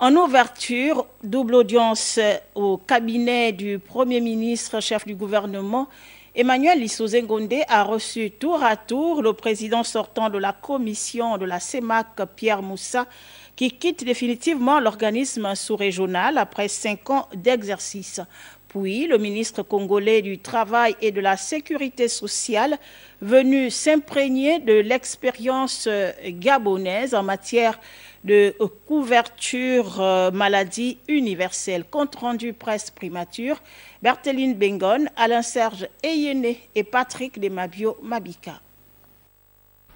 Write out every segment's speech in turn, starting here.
En ouverture, double audience au cabinet du Premier ministre, chef du gouvernement, Emmanuel Lissosé Ngondé a reçu tour à tour le président sortant de la commission de la CEMAC, Pierre Moussa, qui quitte définitivement l'organisme sous-régional après 5 ans d'exercice. Puis le ministre congolais du Travail et de la Sécurité sociale, venu s'imprégner de l'expérience gabonaise en matière de couverture maladie universelle. Compte rendu presse primature, Bertheline Bengon, Alain-Serge Eyene et Patrick Demabio Mabika.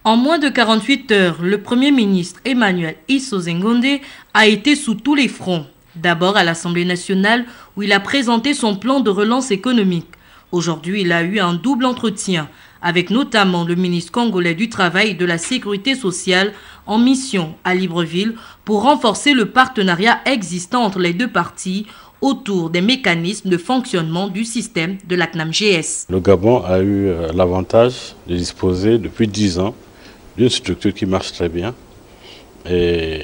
En moins de 48 heures, le Premier ministre Emmanuel Lissosé Ngondé a été sous tous les fronts. D'abord à l'Assemblée nationale où il a présenté son plan de relance économique. Aujourd'hui, il a eu un double entretien avec notamment le ministre congolais du Travail et de la Sécurité sociale en mission à Libreville pour renforcer le partenariat existant entre les deux parties autour des mécanismes de fonctionnement du système de la CNAM-GS. Le Gabon a eu l'avantage de disposer depuis 10 ans d'une structure qui marche très bien et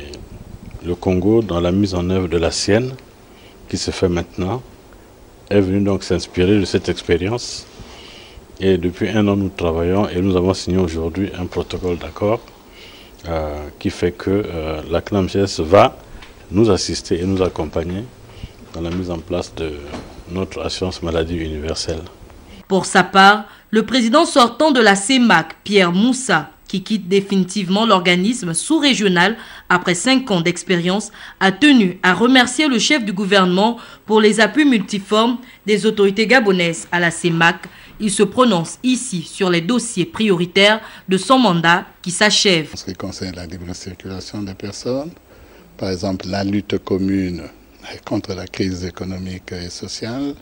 le Congo, dans la mise en œuvre de la sienne, qui se fait maintenant, est venu donc s'inspirer de cette expérience. Et depuis 1 an, nous travaillons et nous avons signé aujourd'hui un protocole d'accord qui fait que la CNAM-GS va nous assister et nous accompagner dans la mise en place de notre assurance maladie universelle. Pour sa part, le président sortant de la CEMAC, Pierre Moussa, qui quitte définitivement l'organisme sous-régional après 5 ans d'expérience, a tenu à remercier le chef du gouvernement pour les appuis multiformes des autorités gabonaises à la CEMAC. Il se prononce ici sur les dossiers prioritaires de son mandat qui s'achève. En ce qui concerne la libre circulation des personnes, par exemple la lutte commune contre la crise économique et sociale,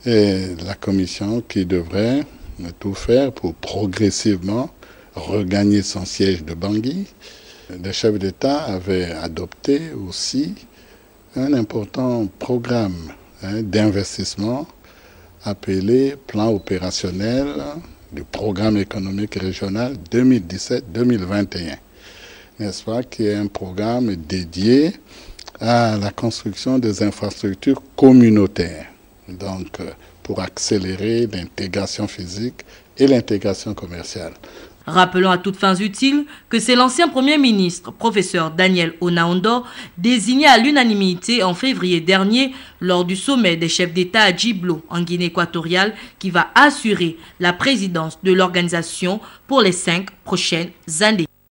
et la commission qui devrait tout faire pour progressivement regagner son siège de Bangui. Le chef d'État avait adopté aussi un important programme d'investissement appelé Plan opérationnel du programme économique régional 2017-2021, n'est-ce pas, qui est un programme dédié à la construction des infrastructures communautaires, donc pour accélérer l'intégration physique et l'intégration commerciale. Rappelons à toutes fins utiles que c'est l'ancien Premier ministre, professeur Daniel Onaondo, désigné à l'unanimité en février dernier lors du sommet des chefs d'État à Djiblo, en Guinée équatoriale, qui va assurer la présidence de l'organisation pour les 5 prochaines années.